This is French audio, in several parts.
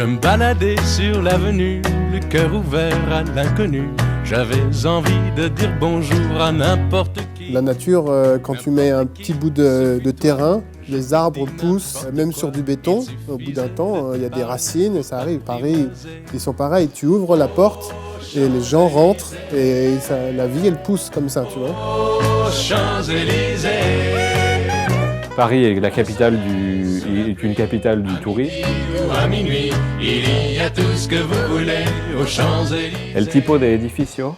me baladais sur l'avenue, le cœur ouvert à l'inconnu. J'avais envie de dire bonjour à n'importe qui. La nature, quand tu mets un petit bout de terrain, les arbres poussent, même sur du béton. Au bout d'un temps, il y a des racines et ça arrive. Paris, ils sont pareils. Tu ouvres la porte et les gens rentrent et la vie, elle pousse comme ça, tu vois. Aux Champs-Élysées. Paris est une capitale du tourisme. À minuit, il y a tout ce que vous voulez aux Champs-Élysées. El tipo de edificio,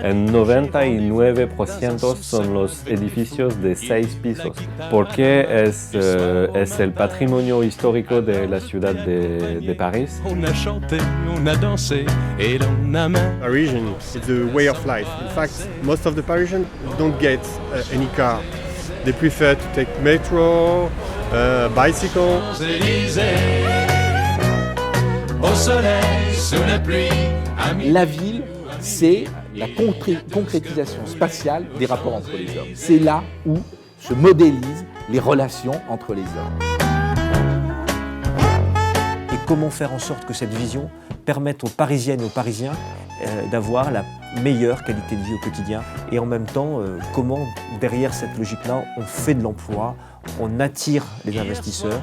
en 99% son los edificios de 6 pisos, porque es el patrimonio histórico de la ciudad de París. On a chanté, on a dansé et l'on a même. Parisian, it's a way of life. In fact, most of the Parisians don't get any car. They prefer to take metro, bicycle. Champs-Élysées. Au soleil, sous la pluie, à minuit. La ville, c'est la concrétisation spatiale des rapports entre les hommes. C'est là où se modélisent les relations entre les hommes. Et comment faire en sorte que cette vision permette aux Parisiennes et aux Parisiens d'avoir la meilleure qualité de vie au quotidien et en même temps, comment derrière cette logique-là, on fait de l'emploi, on attire les investisseurs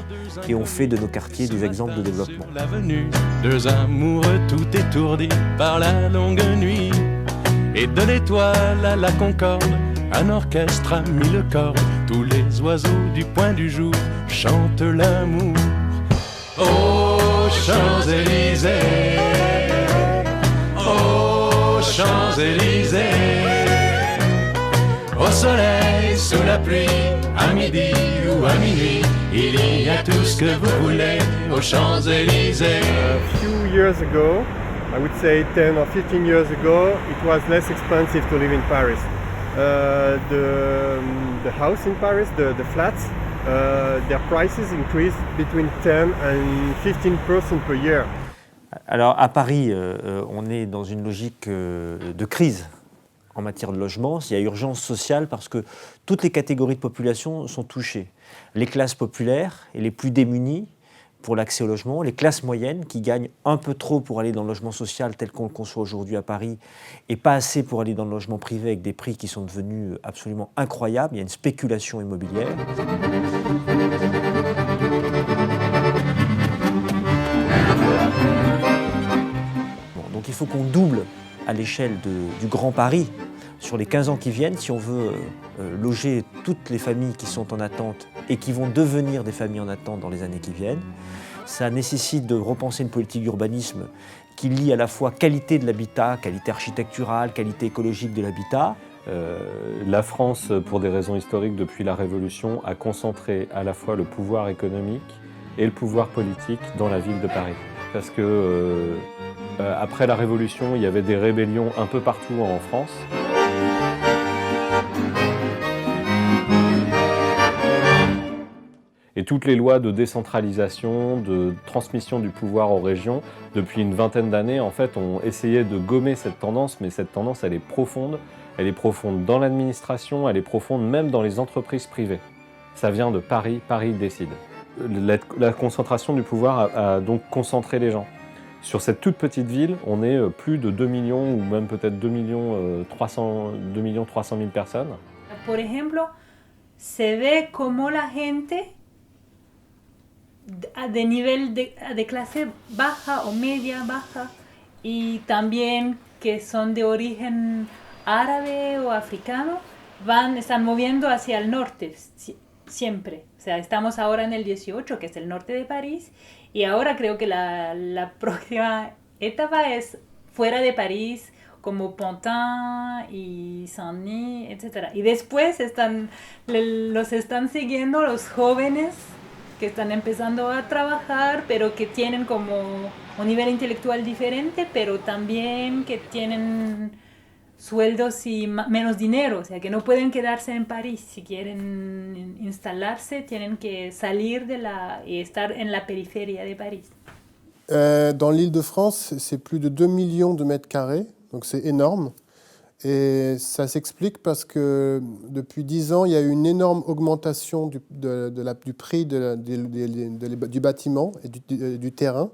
et on fait de nos quartiers des exemples de développement. Sur l'avenue, deux amoureux tout étourdis par la longue nuit. Et de l'étoile à la Concorde, un orchestre a mis le corps. Tous les oiseaux du point du jour chantent l'amour. Aux Champs-Élysées, aux Champs-Élysées, au soleil, sous la pluie, à midi ou à minuit, il y a tout ce que vous voulez aux Champs-Élysées. A few years ago, I would say 10 or 15 years ago, it was less expensive to live in Paris. The house in Paris, the flats, their prices increased between 10 and 15% per year. Alors à Paris, on est dans une logique de crise en matière de logement. Il y a urgence sociale parce que toutes les catégories de population sont touchées. Les classes populaires et les plus démunies pour l'accès au logement, les classes moyennes qui gagnent un peu trop pour aller dans le logement social tel qu'on le conçoit aujourd'hui à Paris et pas assez pour aller dans le logement privé avec des prix qui sont devenus absolument incroyables. Il y a une spéculation immobilière. Donc il faut qu'on double à l'échelle du Grand Paris sur les 15 ans qui viennent si on veut loger toutes les familles qui sont en attente et qui vont devenir des familles en attente dans les années qui viennent. Ça nécessite de repenser une politique d'urbanisme qui lie à la fois qualité de l'habitat, qualité architecturale, qualité écologique de l'habitat. La France, pour des raisons historiques, depuis la Révolution, a concentré à la fois le pouvoir économique et le pouvoir politique dans la ville de Paris. Parce que après la Révolution, il y avait des rébellions un peu partout en France. Et toutes les lois de décentralisation, de transmission du pouvoir aux régions, depuis une vingtaine d'années, en fait, ont essayé de gommer cette tendance, mais cette tendance, elle est profonde. Elle est profonde dans l'administration, elle est profonde même dans les entreprises privées. Ça vient de Paris, Paris décide. La concentration du pouvoir a donc concentré les gens. Sur cette toute petite ville, on est plus de 2 millions ou même peut-être 2 300 000 personnes. Por ejemplo, se ve como la gente de nivel de clase baja o media baja y también que son de origen árabe o africano están moviendo hacia el norte siempre. O sea, estamos ahora en el 18, que es el norte de París, y ahora creo que la próxima etapa es fuera de París, como Pantin y Saint-Denis, etc. Y después los están siguiendo los jóvenes que están empezando a trabajar, pero que tienen como un nivel intelectual diferente, pero también que tienen sueldos y menos dinero, o sea, que no pueden quedarse en París. Si quieren instalarse, tienen que salir y estar en la periferia de París. Dans l'Île-de-France, c'est plus de 2 millions de mètres carrés, donc c'est énorme. Et ça s'explique parce que depuis 10 ans, il y a eu une énorme augmentation du prix du bâtiment et du terrain.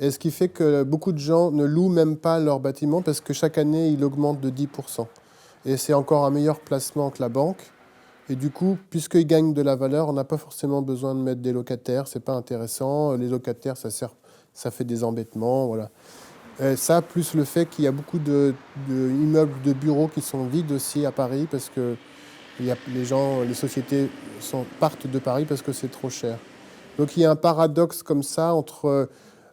Et ce qui fait que beaucoup de gens ne louent même pas leur bâtiment parce que chaque année, il augmente de 10%. Et c'est encore un meilleur placement que la banque. Et du coup, puisqu'ils gagnent de la valeur, on n'a pas forcément besoin de mettre des locataires. C'est pas intéressant. Les locataires, ça fait des embêtements. Voilà. Et ça, plus le fait qu'il y a beaucoup d'immeubles de bureaux qui sont vides aussi à Paris parce que les sociétés partent de Paris parce que c'est trop cher. Donc il y a un paradoxe comme ça entre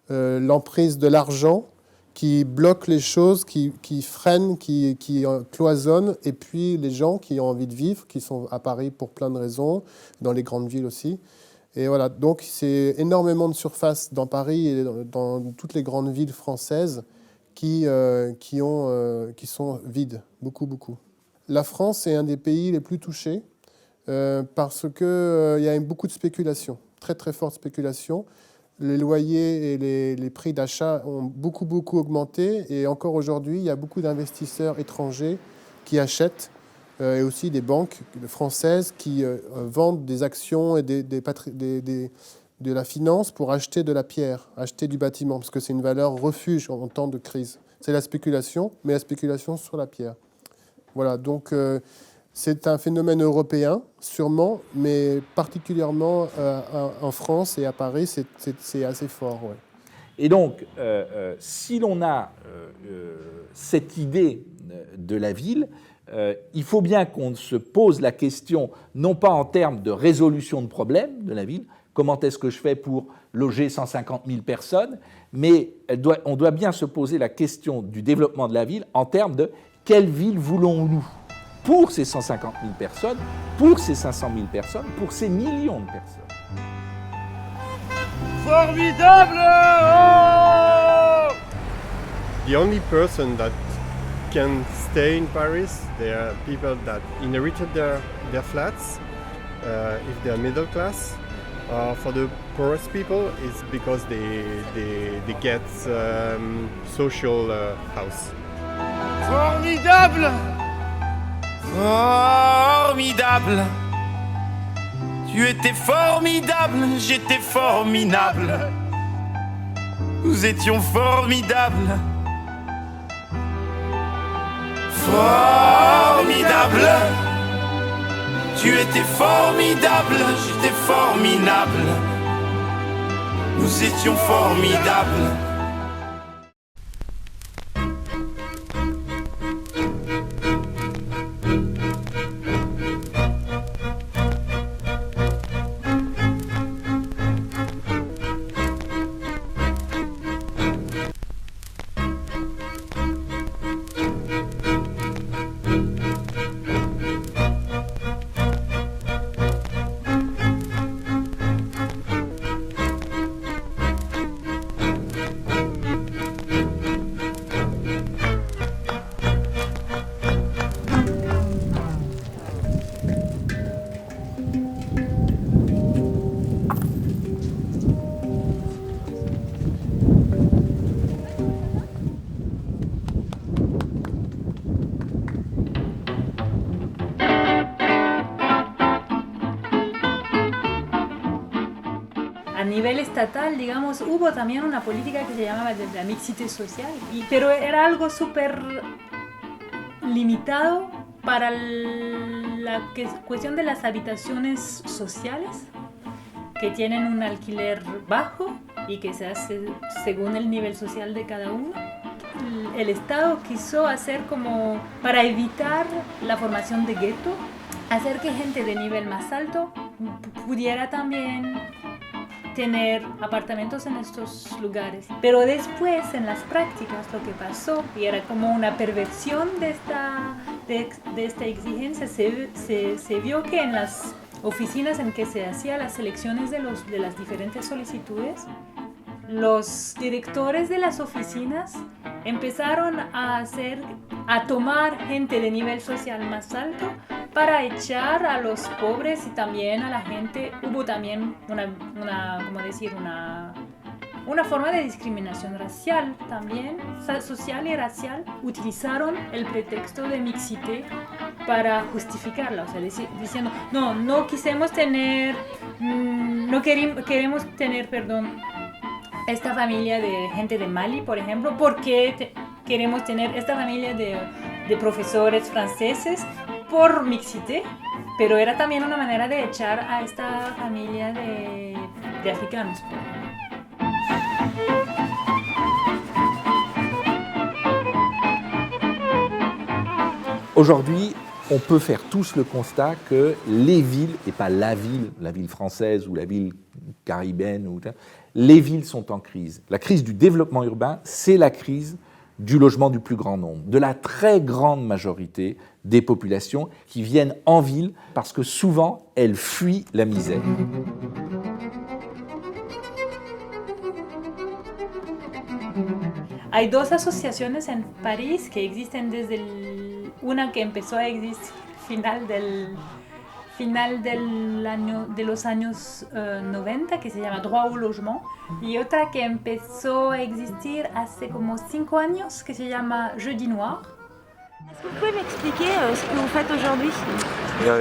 l'emprise de l'argent qui bloque les choses, qui freine, qui cloisonne, et puis les gens qui ont envie de vivre, qui sont à Paris pour plein de raisons, dans les grandes villes aussi. Et voilà, donc c'est énormément de surface dans Paris et dans toutes les grandes villes françaises qui sont vides, beaucoup. La France est un des pays les plus touchés parce qu'il y a beaucoup de spéculation, très forte spéculation. Les loyers et les prix d'achat ont beaucoup augmenté. Et encore aujourd'hui, il y a beaucoup d'investisseurs étrangers qui achètent et aussi des banques françaises qui vendent des actions et de la finance pour acheter de la pierre, acheter du bâtiment, parce que c'est une valeur refuge en temps de crise. C'est la spéculation, mais la spéculation sur la pierre. Voilà, donc c'est un phénomène européen, sûrement, mais particulièrement en France et à Paris, c'est assez fort. Ouais. Et donc, si l'on a cette idée de la ville, il faut bien qu'on se pose la question, non pas en termes de résolution de problèmes de la ville, comment est-ce que je fais pour loger 150 000 personnes, mais on doit bien se poser la question du développement de la ville en termes de quelle ville voulons-nous pour ces 150 000 personnes, pour ces 500 000 personnes, pour ces millions de personnes. Formidable! Oh! The only person that can stay in Paris, they are people that inherited their flats, if they are middle class. For the poorest people, it's because they get social house. Formidable! Formidable! Tu étais formidable, j'étais formidable. Nous étions formidables. Formidable! Tu étais formidable, j'étais formidable. Nous étions formidables. A nivel estatal, digamos, hubo también una política que se llamaba de la mixité social, pero era algo súper limitado para la cuestión de las habitaciones sociales, que tienen un alquiler bajo y que se hace según el nivel social de cada uno. El Estado quiso hacer como, para evitar la formación de gueto, hacer que gente de nivel más alto pudiera también tener apartamentos en estos lugares. Pero después, en las prácticas, lo que pasó, y era como una perversión de esta exigencia, se vio que en las oficinas en que se hacían las selecciones de las diferentes solicitudes, los directores de las oficinas empezaron a tomar gente de nivel social más alto para echar a los pobres y también a la gente. Hubo también una forma de discriminación racial también, social y racial. Utilizaron el pretexto de mixité para justificarla, o sea, diciendo, no queremos tener, esta familia de gente de Mali, por ejemplo, ¿por qué queremos tener esta familia de profesores franceses? Por mixité, pero era también una manera de echar a esta familia de africanos. Aujourd'hui, on peut faire tous le constat que les villes, et pas la ville française ou la ville caribéenne, les villes sont en crise. La crise du développement urbain, c'est la crise du logement du plus grand nombre, de la très grande majorité des populations qui viennent en ville parce que souvent, elles fuient la misère. Hay dos asociaciones en París que existen desde una que empezó a existir final de los años 90, que se llama Droit au Logement, y otra que empezó a existir hace como 5 años, que se llama Jeudi Noir. Est-ce que vous pouvez m'expliquer ce que vous faites aujourd'hui?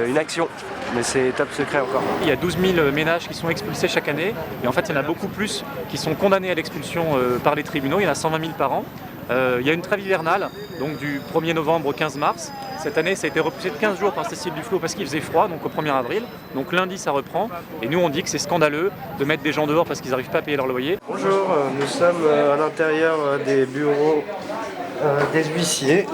Une action, mais c'est top secret encore. Il y a 12 000 ménages qui sont expulsés chaque année, et en fait il y en a beaucoup plus qui sont condamnés à l'expulsion par les tribunaux, il y en a 120 000 par an. Il y a une trêve hivernale, donc du 1er novembre au 15 mars. Cette année, ça a été repoussé de 15 jours par Cécile Duflot parce qu'il faisait froid, donc au 1er avril. Donc lundi, ça reprend. Et nous, on dit que c'est scandaleux de mettre des gens dehors parce qu'ils n'arrivent pas à payer leur loyer. Bonjour, nous sommes à l'intérieur des bureaux des huissiers.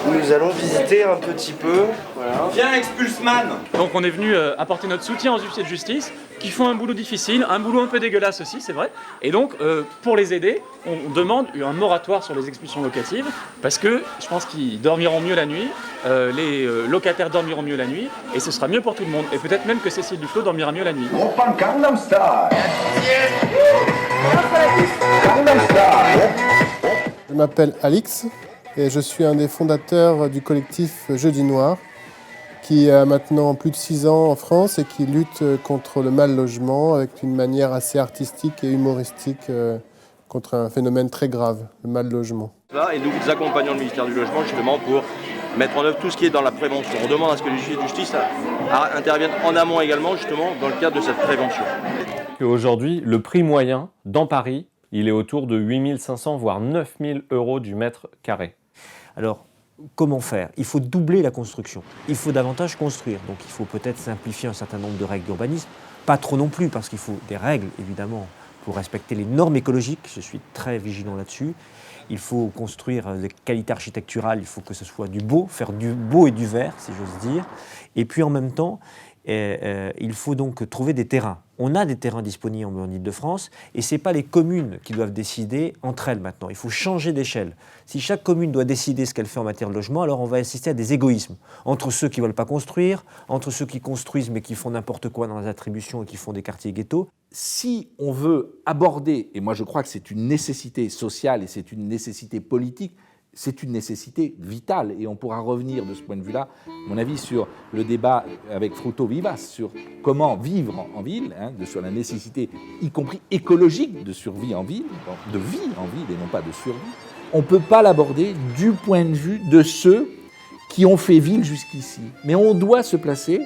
Nous allons visiter un petit peu. Voilà. Viens, expulse-man! Donc on est venu apporter notre soutien aux huissiers de justice qui font un boulot difficile, un boulot un peu dégueulasse aussi, c'est vrai. Et donc, pour les aider, on demande un moratoire sur les expulsions locatives parce que je pense qu'ils dormiront mieux la nuit, les locataires dormiront mieux la nuit et ce sera mieux pour tout le monde. Et peut-être même que Cécile Duflot dormira mieux la nuit. Je m'appelle Alix et je suis un des fondateurs du collectif Jeudi Noir qui a maintenant plus de 6 ans en France et qui lutte contre le mal logement avec une manière assez artistique et humoristique contre un phénomène très grave, le mal logement. Et nous accompagnons le ministère du Logement justement pour mettre en œuvre tout ce qui est dans la prévention. On demande à ce que les justices de justice interviennent en amont également justement dans le cadre de cette prévention. Aujourd'hui, le prix moyen dans Paris, il est autour de 8 500 voire 9 000 € du mètre carré. Alors, comment faire? Il faut doubler la construction. Il faut davantage construire. Donc il faut peut-être simplifier un certain nombre de règles d'urbanisme. Pas trop non plus, parce qu'il faut des règles, évidemment, pour respecter les normes écologiques. Je suis très vigilant là-dessus. Il faut construire des qualités architecturales. Il faut que ce soit du beau, faire du beau et du vert, si j'ose dire. Et puis en même temps, il faut donc trouver des terrains. On a des terrains disponibles en Ile-de-France et ce n'est pas les communes qui doivent décider entre elles maintenant. Il faut changer d'échelle. Si chaque commune doit décider ce qu'elle fait en matière de logement, alors on va assister à des égoïsmes. Entre ceux qui ne veulent pas construire, entre ceux qui construisent mais qui font n'importe quoi dans les attributions et qui font des quartiers ghettos. Si on veut aborder, et moi je crois que c'est une nécessité sociale et c'est une nécessité politique, c'est une nécessité vitale et on pourra revenir de ce point de vue-là, à mon avis, sur le débat avec Fruto Vivas, sur comment vivre en ville, sur la nécessité, y compris écologique, de survie en ville, de vie en ville et non pas de survie. On ne peut pas l'aborder du point de vue de ceux qui ont fait ville jusqu'ici. Mais on doit se placer,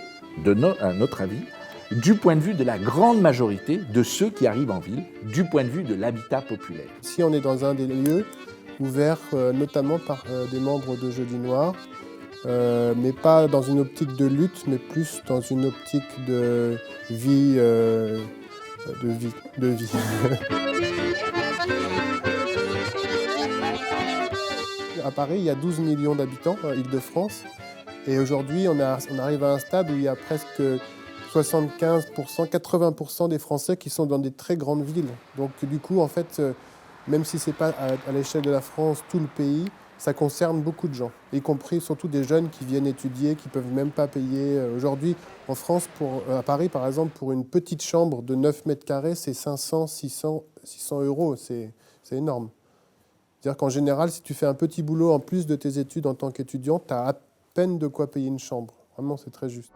à notre avis, du point de vue de la grande majorité de ceux qui arrivent en ville, du point de vue de l'habitat populaire. Si on est dans un des lieux ouvert notamment par des membres de Jeudi Noir, mais pas dans une optique de lutte, mais plus dans une optique de vie. À Paris, il y a 12 millions d'habitants, Île-de-France, et aujourd'hui, on arrive à un stade où il y a presque 75%, 80% des Français qui sont dans des très grandes villes. Donc du coup, en fait, même si ce n'est pas à l'échelle de la France, tout le pays, ça concerne beaucoup de gens, y compris surtout des jeunes qui viennent étudier, qui ne peuvent même pas payer. Aujourd'hui, en France, à Paris par exemple, pour une petite chambre de 9 mètres carrés, c'est 500, 600 €. C'est énorme. C'est-à-dire qu'en général, si tu fais un petit boulot en plus de tes études en tant qu'étudiant, tu as à peine de quoi payer une chambre. Vraiment, c'est très juste.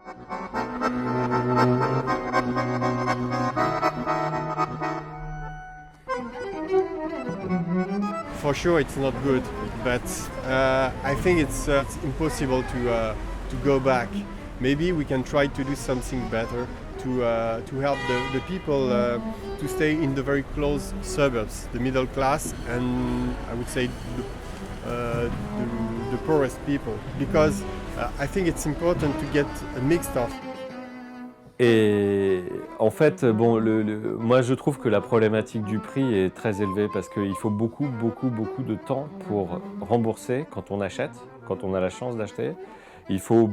For sure, it's not good, but I think it's impossible to go back. Maybe we can try to do something better to help the people to stay in the very close suburbs, the middle class, and I would say the poorest people, because I think it's important to get a mixed of. Et en fait, bon, moi je trouve que la problématique du prix est très élevée parce qu'il faut beaucoup de temps pour rembourser quand on achète, quand on a la chance d'acheter. Il faut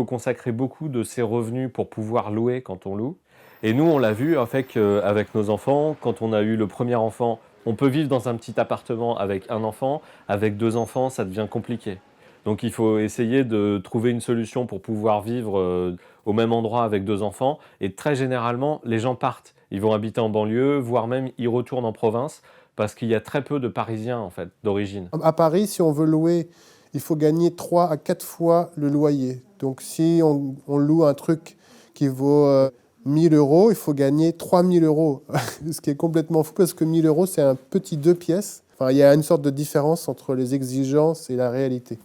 consacrer beaucoup de ses revenus pour pouvoir louer quand on loue. Et nous, on l'a vu en fait avec nos enfants, quand on a eu le premier enfant, on peut vivre dans un petit appartement avec un enfant, avec 2 enfants, ça devient compliqué. Donc il faut essayer de trouver une solution pour pouvoir vivre au même endroit avec 2 enfants. Et très généralement, les gens partent. Ils vont habiter en banlieue, voire même ils retournent en province, parce qu'il y a très peu de Parisiens en fait, d'origine. À Paris, si on veut louer, il faut gagner 3 à 4 fois le loyer. Donc si on loue un truc qui vaut 1 000 €, il faut gagner 3 000 €. Ce qui est complètement fou, parce que 1 000 €, c'est un petit 2 pièces. Enfin, il y a une sorte de différence entre les exigences et la réalité.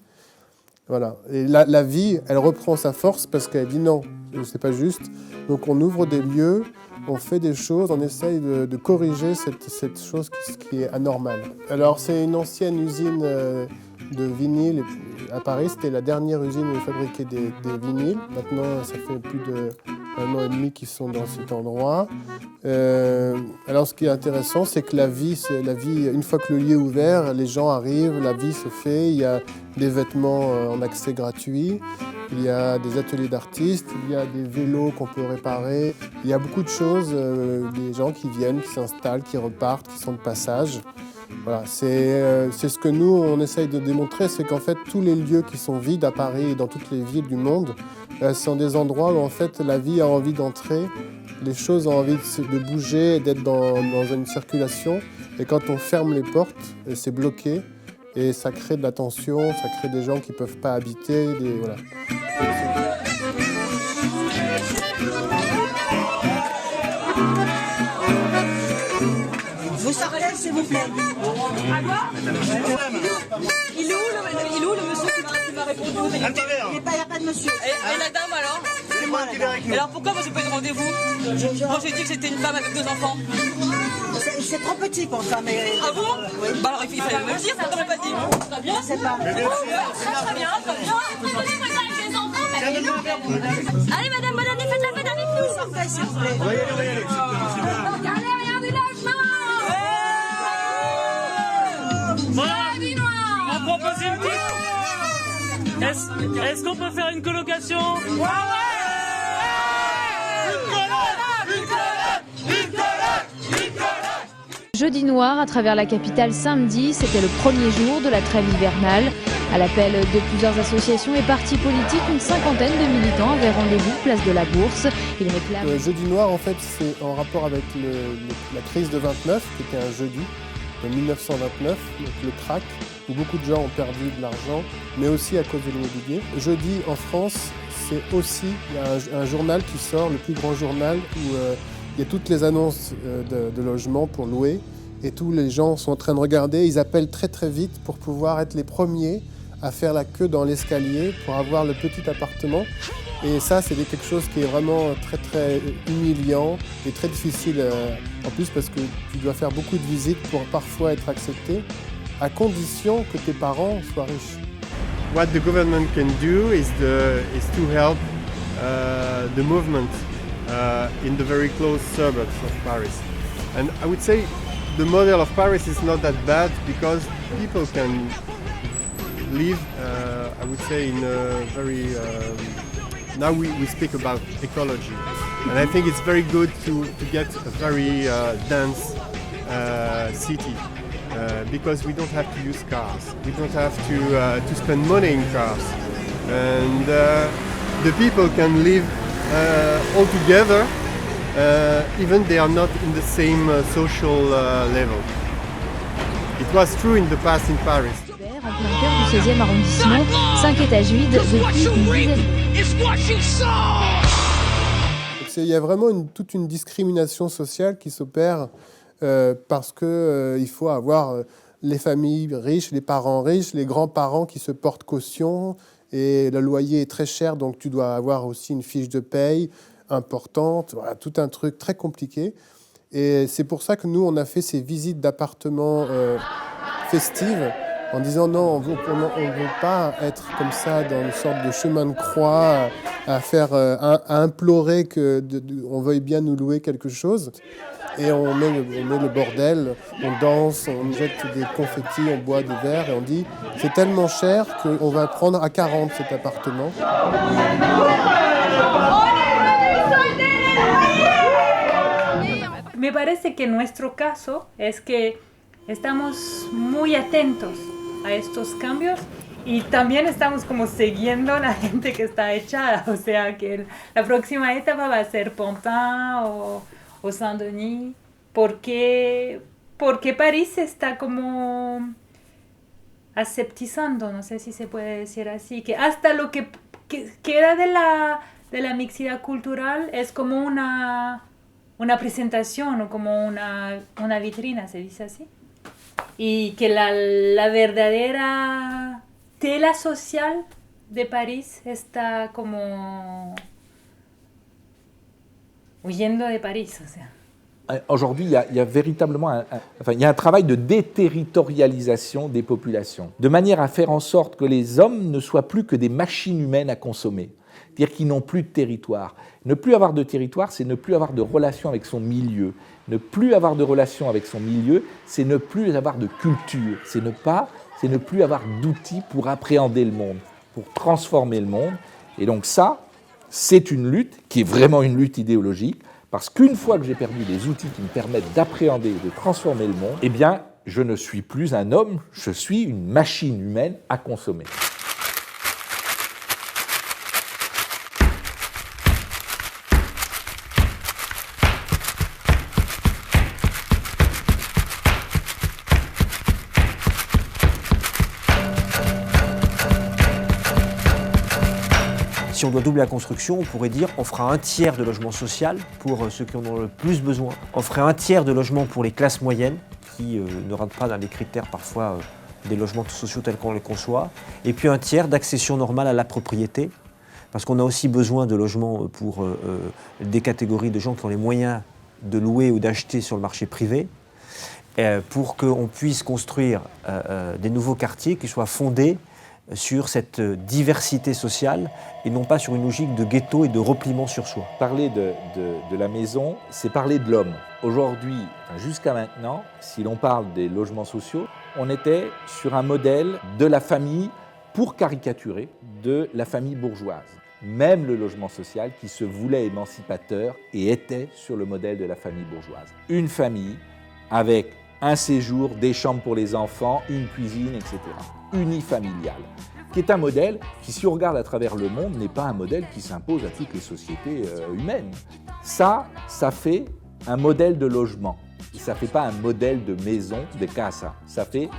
Voilà. Et la vie, elle reprend sa force parce qu'elle dit non, c'est pas juste. Donc on ouvre des lieux, on fait des choses, on essaye de corriger cette chose qui est anormale. Alors c'est une ancienne usine de vinyle à Paris. C'était la dernière usine où ils fabriquaient des vinyles. Maintenant, ça fait plus d'1 an et demi qu'ils sont dans cet endroit. Alors ce qui est intéressant, c'est que la vie, une fois que le lieu est ouvert, les gens arrivent, la vie se fait. Il y a des vêtements en accès gratuit, il y a des ateliers d'artistes, il y a des vélos qu'on peut réparer. Il y a beaucoup de choses, des gens qui viennent, qui s'installent, qui repartent, qui sont de passage. Voilà, c'est ce que nous, on essaye de démontrer, c'est qu'en fait, tous les lieux qui sont vides à Paris et dans toutes les villes du monde, sont des endroits où en fait, la vie a envie d'entrer, les choses ont envie de bouger, d'être dans une circulation. Et quand on ferme les portes, c'est bloqué. Et ça crée de la tension, ça crée des gens qui ne peuvent pas habiter. Voilà. Vous sortez, s'il vous plaît. Il est où le monsieur qui m'a répondu? Il n'y a pas de monsieur. Et la dame alors? C'est moi la dame. Alors pourquoi vous n'avez pas eu de rendez-vous? Moi j'ai dit que c'était une femme avec 2 enfants. C'est trop petit pour ça, mais... Ah bon? Oui. Bah alors il fallait me le dire, ça t'aurait pas dit. Très bien. Je sais pas. Très bien, très bien. Allez madame, bonne année, faites la fête avec nous. Sortez, s'il vous plaît. Oui, allez. Regardez, regardez logement. On propose une petite. Est-ce qu'on peut faire une colocation? Ouais. Jeudi noir à travers la capitale samedi, c'était le premier jour de la trêve hivernale. À l'appel de plusieurs associations et partis politiques, une cinquantaine de militants avaient rendez-vous place de la Bourse. Ils réclament... Le jeudi noir, en fait, c'est en rapport avec la crise de 29, qui était un jeudi de 1929, donc le krach, où beaucoup de gens ont perdu de l'argent, mais aussi à cause de l'immobilier. Jeudi, en France, c'est aussi il y a un journal qui sort, le plus grand journal, où il y a toutes les annonces de logements pour louer. Et tous les gens sont en train de regarder, ils appellent très très vite pour pouvoir être les premiers à faire la queue dans l'escalier pour avoir le petit appartement. Et ça, c'est quelque chose qui est vraiment très très humiliant et très difficile en plus parce que tu dois faire beaucoup de visites pour parfois être accepté, à condition que tes parents soient riches. What the government can do is to help the movement in the very close suburbs of Paris. And I would say the model of Paris is not that bad because people can live, I would say, in a very... now we speak about ecology. And I think it's very good to get a very dense city because we don't have to use cars. We don't have to spend money in cars. And the people can live all together, even they are not in the same social level. It was true in the past in Paris. En plein cœur du 16e arrondissement, 5 étages vides depuis une dizaine d'années. Il y a vraiment toute une discrimination sociale qui s'opère parce qu'il faut avoir les familles riches, les parents riches, les grands-parents qui se portent caution et le loyer est très cher, donc tu dois avoir aussi une fiche de paye. importante, voilà, tout un truc très compliqué. Et c'est pour ça que nous, on a fait ces visites d'appartements festives en disant non, on ne veut pas être comme ça dans une sorte de chemin de croix à implorer qu'on veuille bien nous louer quelque chose. Et on met le bordel, on danse, on jette des confettis, on boit des verres et on dit c'est tellement cher qu'on va prendre à 40 cet appartement. Me parece que nuestro caso es que estamos muy atentos a estos cambios y también estamos como siguiendo la gente que está echada, o sea que la próxima etapa va a ser Pantin o Saint-Denis, porque París está como aseptizando, no sé si se puede decir así, que hasta lo que queda de la mixidad cultural es como una presentación o como una vitrina, se dice así. Y que la verdadera tela social de París está como huyendo de París, o sea. Aujourd'hui, il y a véritablement il y a un travail de déterritorialisation des populations, de manière à faire en sorte que les hommes ne soient plus que des machines humaines à consommer, c'est-à-dire qu'ils n'ont plus de territoire. Ne plus avoir de territoire, c'est ne plus avoir de relation avec son milieu. Ne plus avoir de relation avec son milieu, c'est ne plus avoir de culture, c'est ne plus avoir d'outils pour appréhender le monde, pour transformer le monde. Et donc ça, c'est une lutte qui est vraiment une lutte idéologique, parce qu'une fois que j'ai perdu les outils qui me permettent d'appréhender et de transformer le monde, eh bien, je ne suis plus un homme, je suis une machine humaine à consommer. Si on doit doubler la construction, on pourrait dire on fera un tiers de logement social pour ceux qui en ont le plus besoin. On ferait un tiers de logement pour les classes moyennes qui ne rentrent pas dans les critères parfois des logements sociaux tels qu'on les conçoit. Et puis un tiers d'accession normale à la propriété, parce qu'on a aussi besoin de logements pour des catégories de gens qui ont les moyens de louer ou d'acheter sur le marché privé, pour qu'on puisse construire des nouveaux quartiers qui soient fondés sur cette diversité sociale et non pas sur une logique de ghetto et de repliement sur soi. Parler de la maison, c'est parler de l'homme. Aujourd'hui, jusqu'à maintenant, si l'on parle des logements sociaux, on était sur un modèle de la famille, pour caricaturer, de la famille bourgeoise. Même le logement social qui se voulait émancipateur et était sur le modèle de la famille bourgeoise. Une famille avec un séjour, des chambres pour les enfants, une cuisine, etc. Unifamilial, qui est un modèle qui, si on regarde à travers le monde, n'est pas un modèle qui s'impose à toutes les sociétés humaines. Ça fait un modèle de logement. Ça ne fait pas un modèle de maison, de casa. Ça fait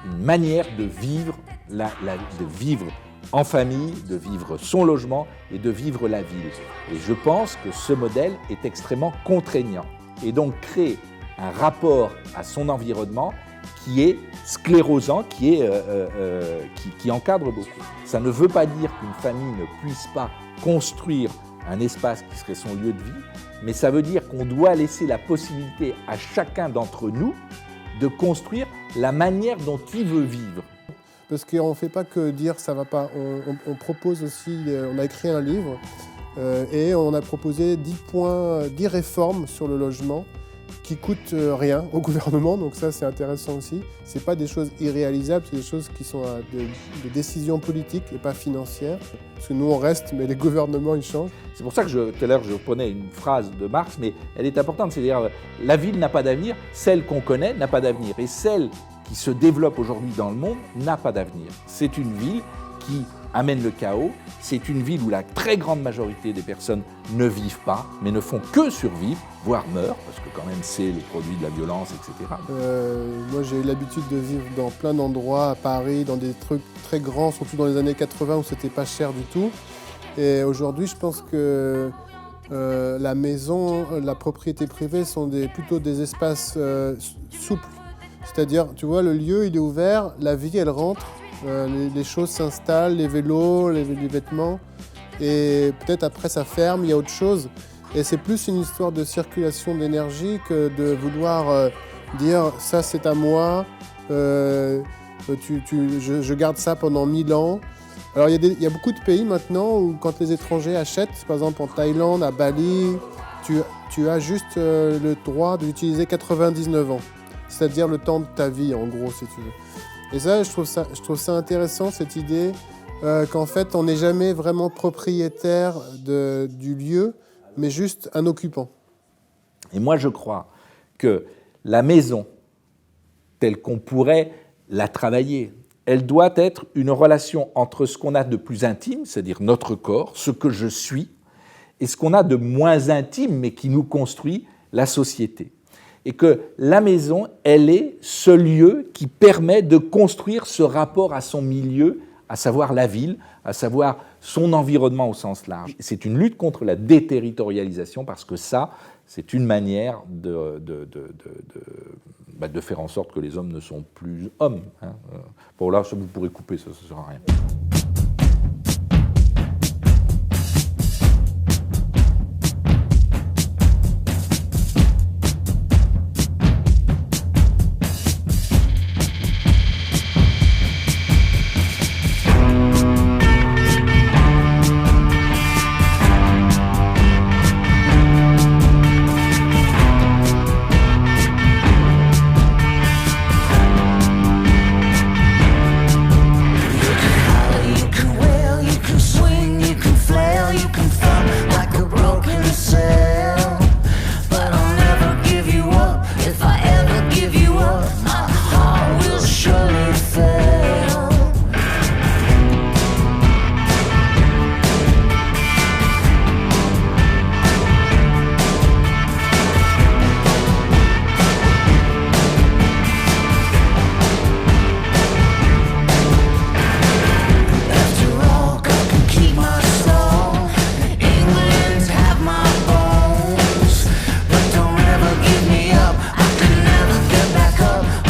une manière de vivre, de vivre en famille, de vivre son logement et de vivre la ville. Et je pense que ce modèle est extrêmement contraignant. Et donc crée un rapport à son environnement qui est sclérosant, qui encadre beaucoup. Ça ne veut pas dire qu'une famille ne puisse pas construire un espace qui serait son lieu de vie, mais ça veut dire qu'on doit laisser la possibilité à chacun d'entre nous de construire la manière dont il veut vivre. Parce qu'on ne fait pas que dire ça va pas, on propose aussi, on a écrit un livre et on a proposé 10 réformes sur le logement qui coûtent rien au gouvernement, donc ça c'est intéressant aussi. Ce n'est pas des choses irréalisables, c'est des choses qui sont des décisions politiques et pas financières. Parce que nous on reste, mais les gouvernements ils changent. C'est pour ça que tout à l'heure je prenais une phrase de Marx, mais elle est importante, c'est-à-dire la ville n'a pas d'avenir, celle qu'on connaît n'a pas d'avenir, et celle qui se développe aujourd'hui dans le monde n'a pas d'avenir. C'est une ville qui amène le chaos, c'est une ville où la très grande majorité des personnes ne vivent pas, mais ne font que survivre, voire meurent, parce que quand même c'est le produit de la violence, etc. Moi j'ai eu l'habitude de vivre dans plein d'endroits à Paris, dans des trucs très grands, surtout dans les années 80 où c'était pas cher du tout. Et aujourd'hui je pense que la maison, la propriété privée sont plutôt des espaces souples. C'est-à-dire, tu vois, le lieu il est ouvert, la vie elle rentre, les choses s'installent, les vélos, les vêtements. et peut-être après ça ferme, il y a autre chose. Et c'est plus une histoire de circulation d'énergie que de vouloir dire ça c'est à moi, je garde ça pendant 1000 ans. Alors il y a beaucoup de pays maintenant où quand les étrangers achètent, par exemple en Thaïlande, à Bali, tu as juste le droit d'utiliser 99 ans. C'est-à-dire le temps de ta vie en gros si tu veux. Et ça, je trouve ça intéressant cette idée qu'en fait on n'est jamais vraiment propriétaire du lieu, mais juste un occupant. Et moi, je crois que la maison, telle qu'on pourrait la travailler, elle doit être une relation entre ce qu'on a de plus intime, c'est-à-dire notre corps, ce que je suis, et ce qu'on a de moins intime, mais qui nous construit, la société. Et que la maison, elle est ce lieu qui permet de construire ce rapport à son milieu, à savoir la ville, à savoir son environnement au sens large. C'est une lutte contre la déterritorialisation parce que ça, c'est une manière de faire en sorte que les hommes ne sont plus hommes. Bon là, vous pourrez couper, ça ne sert à rien.